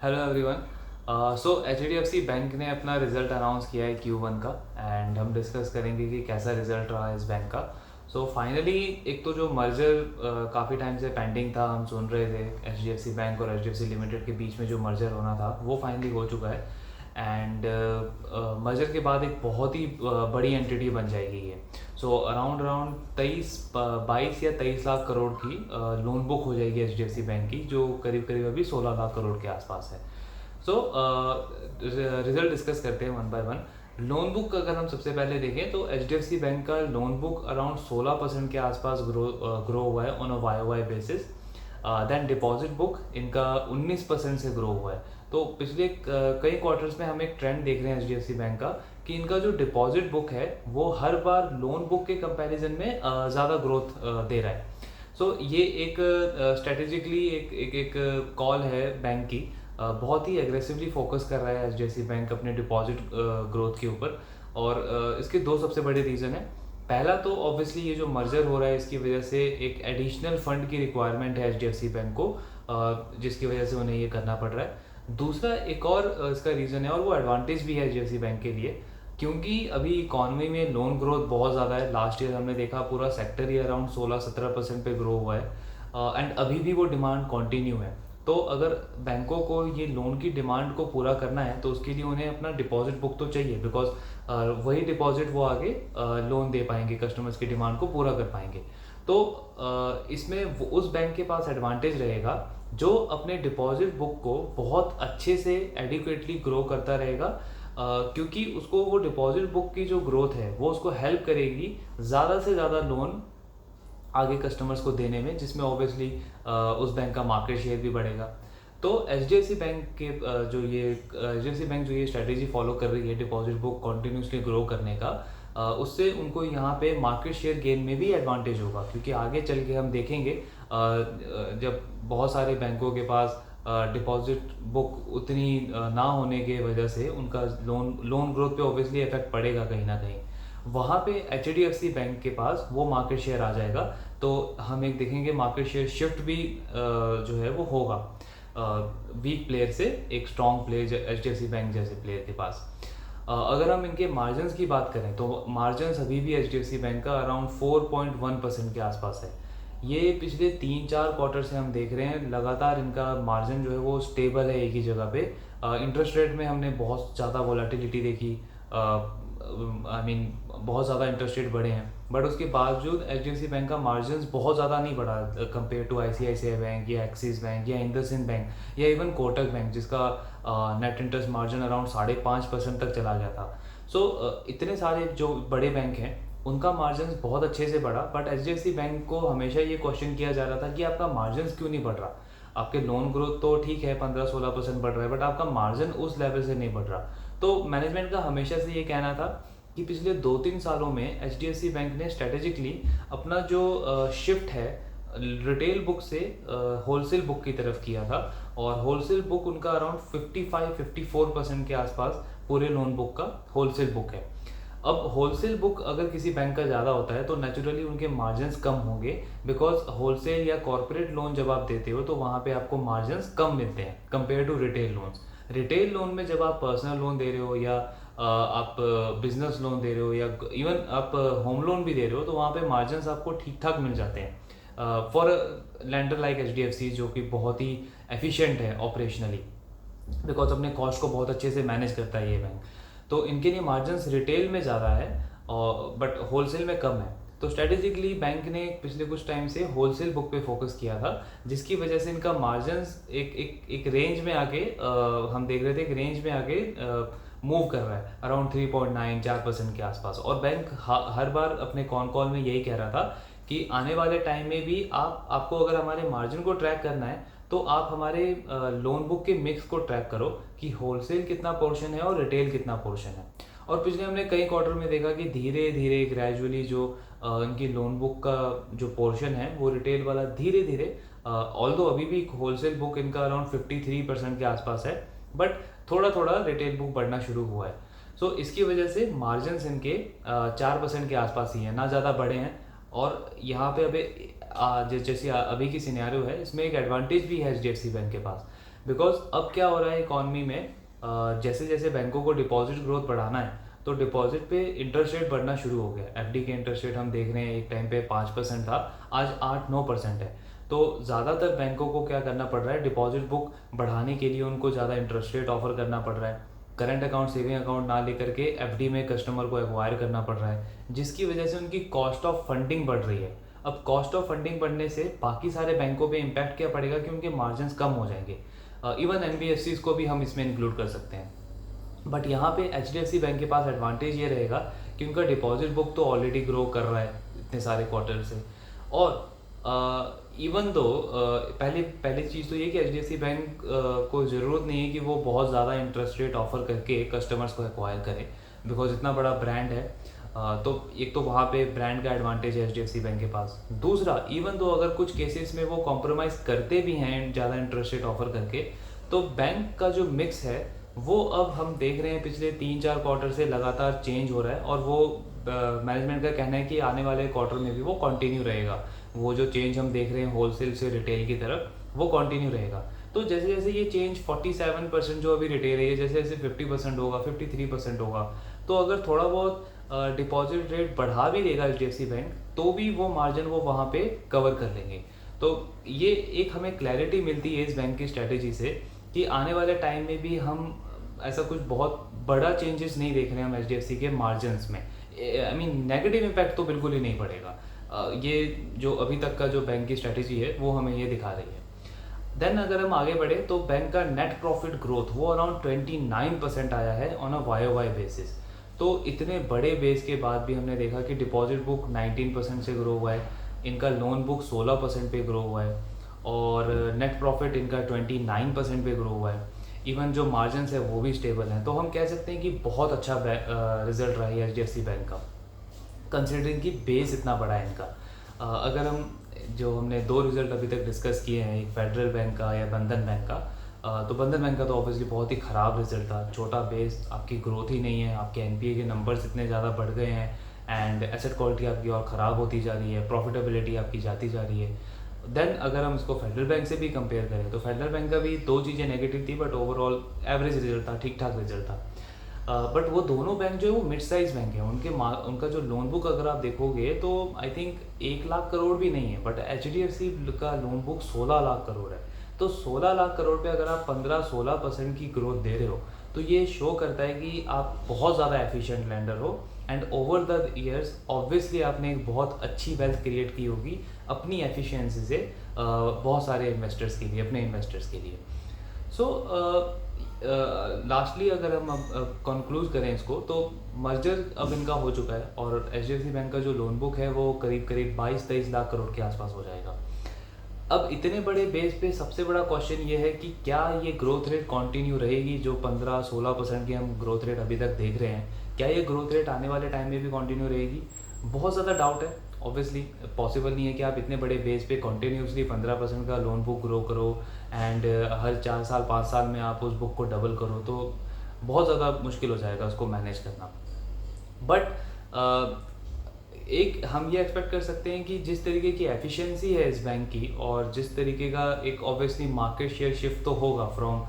Hello everyone. So H bank ने अपना result announce किया है Q1 का। एंड हम डिस्कस करेंगे कि कैसा रिज़ल्ट रहा है इस बैंक का। सो फाइनली एक तो जो मर्जर काफ़ी टाइम से पेंडिंग था, हम सुन रहे थे एच बैंक और एच लिमिटेड के बीच में जो मर्जर होना था वो फाइनली हो चुका है। एंड मर्जर के बाद एक बहुत ही बड़ी एंटिटी बन जाएगी ये। सो अराउंड अराउंड 22 या 23 लाख करोड़ की लोन बुक हो जाएगी एच बैंक की, जो करीब करीब अभी 16 लाख करोड़ के आसपास है। सो रिजल्ट डिस्कस करते हैं one by one. Loan book अगर हम सबसे पहले देखें तो एच बैंक का लोन बुक अराउंड 16% के आसपास ग्रो हुआ है on a Y basis. Then deposit book इनका 19% से ग्रो हुआ है। तो पिछले कई क्वार्टर्स में हम एक ट्रेंड देख रहे हैं एच बैंक का कि इनका जो डिपॉजिट बुक है वो हर बार लोन बुक के कंपैरिजन में ज़्यादा ग्रोथ दे रहा है। सो ये एक स्ट्रेटेजिकली एक कॉल है बैंक की। बहुत ही एग्रेसिवली फोकस कर रहा है एच बैंक अपने डिपॉजिट ग्रोथ के ऊपर। और इसके दो सबसे बड़े रीज़न है। पहला तो ऑब्वियसली ये जो मर्जर हो रहा है इसकी वजह से एक एडिशनल फंड की रिक्वायरमेंट है एच बैंक को, जिसकी वजह से उन्हें ये करना पड़ रहा है। दूसरा एक और इसका रीज़न है और वो एडवांटेज भी है एच बैंक के लिए, क्योंकि अभी इकॉनमी में लोन ग्रोथ बहुत ज़्यादा है। लास्ट ईयर हमने देखा पूरा सेक्टर ही अराउंड 16-17% पे ग्रो हुआ है। एंड अभी भी वो डिमांड कंटिन्यू है। तो अगर बैंकों को ये लोन की डिमांड को पूरा करना है तो उसके लिए उन्हें अपना डिपॉजिट बुक तो चाहिए, बिकॉज वही डिपॉजिट वो आगे लोन दे पाएंगे, कस्टमर्स की डिमांड को पूरा कर पाएंगे। तो इसमें उस बैंक के पास एडवांटेज रहेगा जो अपने डिपॉजिट बुक को बहुत अच्छे से एडिक्वेटली ग्रो करता रहेगा, क्योंकि उसको वो डिपॉजिट बुक की जो ग्रोथ है वो उसको हेल्प करेगी ज़्यादा से ज़्यादा लोन आगे कस्टमर्स को देने में, जिसमें ऑब्वियसली उस बैंक का मार्केट शेयर भी बढ़ेगा। तो एच बैंक के एच बैंक जो ये स्ट्रेटेजी फॉलो कर रही है डिपॉजिट बुक कॉन्टिन्यूसली ग्रो करने का, उससे उनको यहाँ पे मार्केट शेयर गेन में भी एडवांटेज होगा, क्योंकि आगे चल के हम देखेंगे जब बहुत सारे बैंकों के पास डिपॉजिट बुक उतनी ना होने की वजह से उनका लोन ग्रोथ पे ऑब्वियसली इफेक्ट पड़ेगा कहीं ना कहीं। वहाँ पे एच बैंक के पास वो मार्केट शेयर आ जाएगा। तो हम एक देखेंगे मार्केट शेयर शिफ्ट भी जो है वो होगा वीक प्लेयर से एक स्ट्रॉन्ग प्लेयर एच बैंक जैसे प्लेयर के पास। अगर हम इनके मार्जिन्स की बात करें तो मार्जिन्स अभी भी एच बैंक का अराउंड 4.1% के आसपास है। ये पिछले 3-4 क्वार्टर से हम देख रहे हैं लगातार इनका मार्जिन जो है वो स्टेबल है एक ही जगह पे। इंटरेस्ट रेट में हमने बहुत ज़्यादा वोलेटिलिटी देखी, बहुत ज़्यादा इंटरेस्ट रेट बढ़े हैं, बट उसके बावजूद एच बैंक का मार्जिन बहुत ज़्यादा नहीं बढ़ा कंपेयर टू ICICI बैंक या एक्सिस बैंक या इंडसइंड बैंक या इवन कोटक बैंक, जिसका नेट इंटरेस्ट मार्जिन अराउंड 5.5% तक चला गया था। सो इतने सारे जो बड़े बैंक हैं उनका मार्जिन बहुत अच्छे से बढ़ा, बट एच बैंक को हमेशा ये क्वेश्चन किया जा रहा था कि आपका मार्जिन क्यों नहीं बढ़ रहा। आपके लोन ग्रोथ तो ठीक है 15-16% बढ़ रहा है, बट आपका मार्जिन उस लेवल से नहीं बढ़ रहा। तो मैनेजमेंट का हमेशा से ये कहना था कि पिछले 2-3 सालों में एच बैंक ने स्ट्रेटेजिकली अपना जो शिफ्ट है रिटेल बुक से होलसेल बुक की तरफ किया था, और होलसेल बुक उनका अराउंड 55-54% के आसपास पूरे लोन बुक का होलसेल बुक है। अब होलसेल बुक अगर किसी बैंक का ज़्यादा होता है तो नेचुरली उनके मार्जिन्स कम होंगे, बिकॉज होलसेल या कॉर्पोरेट लोन जब आप देते हो तो वहाँ पे आपको मार्जिन्स कम मिलते हैं compare to retail loans. Retail loan में जब आप पर्सनल लोन दे रहे हो या आप बिजनेस लोन दे रहे हो या इवन आप होम लोन भी दे रहे हो तो वहाँ पे मार्जिन्स आपको ठीक ठाक मिल जाते हैं फॉर लैंडर लाइक HDFC, जो कि बहुत ही एफिशिएंट है ऑपरेशनली, बिकॉज अपने कॉस्ट को बहुत अच्छे से मैनेज करता है ये बैंक। तो इनके लिए मार्जिन्स रिटेल में ज़्यादा है और बट होलसेल में कम है। तो स्ट्रेटेजिकली बैंक ने पिछले कुछ टाइम से होलसेल बुक पे फोकस किया था, जिसकी वजह से इनका मार्जिन्स एक रेंज में आके हम देख रहे थे, एक रेंज में आके मूव कर रहा है अराउंड 3.9-4% के आसपास। और बैंक हर बार अपने कॉन कॉल में यही कह रहा था कि आने वाले टाइम में भी आपको अगर हमारे मार्जिन को ट्रैक करना है तो आप हमारे लोन बुक के मिक्स को ट्रैक करो कि होलसेल कितना पोर्शन है और रिटेल कितना पोर्शन है। और पिछले हमने कई क्वार्टर में देखा कि धीरे धीरे ग्रेजुअली जो इनकी लोन बुक का जो पोर्शन है वो रिटेल वाला धीरे धीरे, ऑल्दो अभी भी होलसेल बुक इनका अराउंड 53% के आसपास है, बट थोड़ा थोड़ा रिटेल बुक बढ़ना शुरू हुआ है। सो इसकी वजह से मार्जिन इनके 4% के आसपास ही है, ना ज़्यादा बढ़े हैं। और यहाँ पे अभी जैसे अभी की सिनेरियो है इसमें एक एडवांटेज भी है एच बैंक के पास, बिकॉज अब क्या हो रहा है इकॉनमी में, जैसे जैसे बैंकों को डिपॉजिट ग्रोथ बढ़ाना है तो डिपॉजिट पे इंटरेस्ट रेट बढ़ना शुरू हो गया। एफडी के इंटरेस्ट रेट हम देख रहे हैं एक टाइम पे 5% था, आज 8-9% है। तो ज़्यादातर बैंकों को क्या करना पड़ रहा है, डिपॉजिट बुक बढ़ाने के लिए उनको ज़्यादा इंटरेस्ट रेट ऑफर करना पड़ रहा है। करंट अकाउंट सेविंग अकाउंट ना लेकर के एफडी में कस्टमर को एक्वायर करना पड़ रहा है, जिसकी वजह से उनकी कॉस्ट ऑफ फंडिंग बढ़ रही है। अब कॉस्ट ऑफ फंडिंग बढ़ने से बाकी सारे बैंकों पे इम्पैक्ट क्या पड़ेगा कि उनके मार्जिन कम हो जाएंगे। इवन एनबीएफसीज को भी हम इसमें इंक्लूड कर सकते हैं। बट यहाँ पे एचडीएफसी बैंक के पास एडवांटेज ये रहेगा कि उनका डिपॉजिट बुक तो ऑलरेडी ग्रो कर रहा है इतने सारे क्वार्टर से। और इवन दो पहले पहली चीज़ तो ये कि एचडीएफसी बैंक को ज़रूरत नहीं है कि वो बहुत ज़्यादा इंटरेस्ट रेट ऑफर करके कस्टमर्स को एक्वायर करे, बिकॉज इतना बड़ा ब्रांड है। तो एक तो वहाँ पे ब्रांड का एडवांटेज है एचडीएफसी बैंक के पास। दूसरा, इवन दो अगर कुछ केसेस में वो कॉम्प्रोमाइज़ करते भी हैं ज़्यादा इंटरेस्ट रेट ऑफर करके, तो बैंक का जो मिक्स है वो अब हम देख रहे हैं पिछले 3-4 क्वार्टर से लगातार चेंज हो रहा है। और वो मैनेजमेंट का कहना है कि आने वाले क्वार्टर में भी वो कंटिन्यू रहेगा। वो जो चेंज हम देख रहे हैं होलसेल से रिटेल की तरफ, वो कंटिन्यू रहेगा। तो जैसे जैसे ये चेंज 47% जो अभी रिटेल है, जैसे जैसे 50% होगा, 53% होगा, तो अगर थोड़ा बहुत डिपॉजिट रेट बढ़ा भी देगा एचडीएफसी बैंक, तो भी वो मार्जिन वो वहाँ पे कवर कर लेंगे। तो ये एक हमें क्लैरिटी मिलती है इस बैंक की स्ट्रेटेजी से कि आने वाले टाइम में भी हम ऐसा कुछ बहुत बड़ा चेंजेस नहीं देख रहे हैं हम एचडीएफसी के मार्जिन्स में। आई मीन नेगेटिव इम्पैक्ट तो बिल्कुल ही नहीं पड़ेगा। ये जो अभी तक का जो बैंक की स्ट्रेटेजी है वो हमें ये दिखा रही है। देन अगर हम आगे बढ़े तो बैंक का नेट प्रॉफिट ग्रोथ वो अराउंड 29% आया है ऑन अ वाई बेसिस। तो इतने बड़े बेस के बाद भी हमने देखा कि डिपॉजिट बुक 19% से ग्रो हुआ है, इनका लोन बुक 16% पे ग्रो हुआ है, और नेट प्रॉफिट इनका 29% पे ग्रो हुआ है। इवन जो मार्जिन है वो भी स्टेबल हैं। तो हम कह सकते हैं कि बहुत अच्छा रिजल्ट रहा है एचडीएफसी बैंक का, कंसिडरिंग कि बेस इतना बड़ा है इनका। अगर हम जो हमने 2 रिजल्ट अभी तक डिस्कस किए हैं, एक फेडरल बैंक का या बंधन बैंक का, तो बंधन बैंक का तो ऑब्वियसली बहुत ही ख़राब रिजल्ट था। छोटा बेस, आपकी ग्रोथ ही नहीं है, आपके एनपीए के नंबर्स इतने ज़्यादा बढ़ गए हैं, एंड एसेट क्वालिटी आपकी और ख़राब होती जा रही है, प्रॉफिटेबिलिटी आपकी जाती जा रही है। देन अगर हम इसको फेडरल बैंक से भी कंपेयर करें तो फेडरल बैंक का भी 2 चीज़ें नेगेटिव थी, बट ओवरऑल एवरेज रिजल्ट था, ठीक ठाक रिजल्ट था। बट वो दोनों बैंक जो है वो मिड साइज बैंक है। उनका जो लोन बुक अगर आप देखोगे तो आई थिंक 1 लाख करोड़ भी नहीं है, बट एचडीएफसी का लोन बुक 16 लाख करोड़ है। तो 16 लाख करोड़ पे अगर आप 15-16% की ग्रोथ दे रहे हो, तो ये शो करता है कि आप बहुत ज़्यादा एफिशिएंट लेंडर हो, and over the years obviously आपने एक बहुत अच्छी वेल्थ क्रिएट की होगी अपनी एफिशिएंसी से, बहुत सारे इन्वेस्टर्स के लिए, अपने इन्वेस्टर्स के लिए। सो लास्टली अगर हम अब कंक्लूड करें इसको, तो मर्जर अब इनका हो चुका है और एचडीएफसी बैंक का जो लोन बुक है वो करीब करीब 22-23 लाख करोड़ के आसपास हो जाएगा। अब इतने बड़े बेस पे सबसे बड़ा क्वेश्चन ये है कि क्या ये ग्रोथ रेट कंटिन्यू रहेगी, जो 15-16% की हम ग्रोथ रेट अभी तक देख रहे हैं, क्या ये ग्रोथ रेट आने वाले टाइम में भी कंटिन्यू रहेगी? बहुत ज़्यादा डाउट है। ऑब्वियसली पॉसिबल नहीं है कि आप इतने बड़े बेस पे कंटिन्यूसली 15% का लोन बुक ग्रो करो, एंड हर 4 साल 5 साल में आप उस बुक को डबल करो, तो बहुत ज़्यादा मुश्किल हो जाएगा उसको मैनेज करना। बट एक हम ये एक्सपेक्ट कर सकते हैं कि जिस तरीके की एफिशिएंसी है इस बैंक की, और जिस तरीके का एक ऑब्वियसली मार्केट शेयर शिफ्ट तो होगा फ्रॉम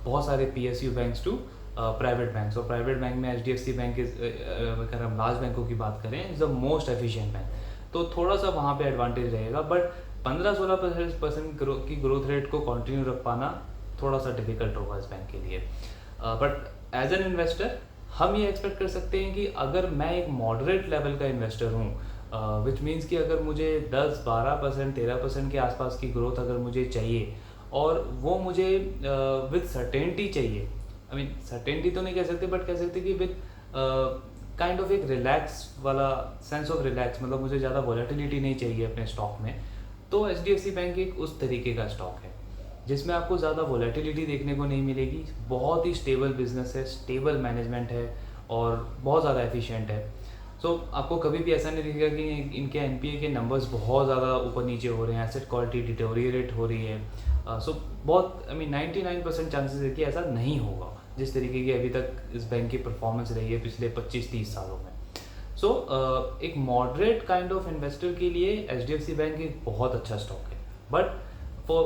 बहुत सारे PSU banks to private banks, और प्राइवेट बैंक में एचडीएफसी बैंक अगर हम लार्ज बैंकों की बात करें is the most efficient bank, तो थोड़ा सा वहाँ पे एडवांटेज रहेगा। बट 15-16% की ग्रोथ रेट को कंटिन्यू रख पाना थोड़ा सा डिफिकल्ट होगा इस बैंक के लिए। बट एज एन इन्वेस्टर हम ये एक्सपेक्ट कर सकते हैं कि अगर मैं एक मॉडरेट लेवल का इन्वेस्टर हूँ, विच मीन्स कि अगर मुझे 10-12%, 13% के आसपास की ग्रोथ अगर मुझे चाहिए, और वो मुझे विद सर्टेनिटी चाहिए, आई मीन सर्टेनिटी तो नहीं कह सकते, बट कह सकते कि विद काइंड ऑफ एक रिलैक्स वाला सेंस ऑफ रिलैक्स, मतलब मुझे ज़्यादा वॉलेटिलिटी नहीं चाहिए अपने स्टॉक में, तो एचडीएफसी बैंक एक उस तरीके का स्टॉक है जिसमें आपको ज़्यादा वॉलेटिलिटी देखने को नहीं मिलेगी। बहुत ही स्टेबल बिजनेस है, स्टेबल मैनेजमेंट है, और बहुत ज़्यादा एफिशिएंट है। सो आपको कभी भी ऐसा नहीं दिखेगा कि इनके एनपीए के नंबर्स बहुत ज़्यादा ऊपर नीचे हो रहे हैं, एसेट क्वालिटी डिटेरियोरेट हो रही है। सो बहुत आई मीन 99% चांसेस है कि ऐसा नहीं होगा, जिस तरीके की अभी तक इस बैंक की परफॉर्मेंस रही है पिछले 25-30 सालों में। सो एक मॉडरेट काइंड ऑफ इन्वेस्टर के लिए एचडीएफसी बैंक एक बहुत अच्छा स्टॉक है। बट फॉर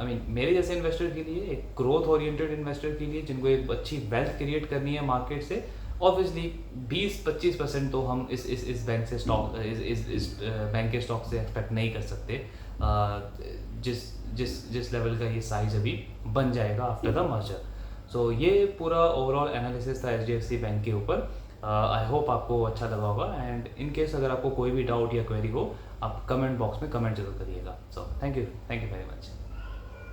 आई मीन मेरे जैसे इन्वेस्टर के लिए, एक ग्रोथ ओरिएंटेड इन्वेस्टर के लिए जिनको एक अच्छी वेल्थ क्रिएट करनी है मार्केट से, ऑब्वियसली 20-25% तो हम इस बैंक से स्टॉक इस बैंक के स्टॉक से एक्सपेक्ट नहीं कर सकते, जिस जिस जिस लेवल का ये साइज अभी बन जाएगा आफ्टर द मर्जर। सो ये पूरा ओवरऑल एनालिसिस था एचडीएफसी बैंक के ऊपर। आई होप आपको अच्छा लगा होगा, एंड इन केस अगर आपको कोई भी डाउट या क्वेरी हो, आप कमेंट बॉक्स में कमेंट जरूर करिएगा। So thank you very much.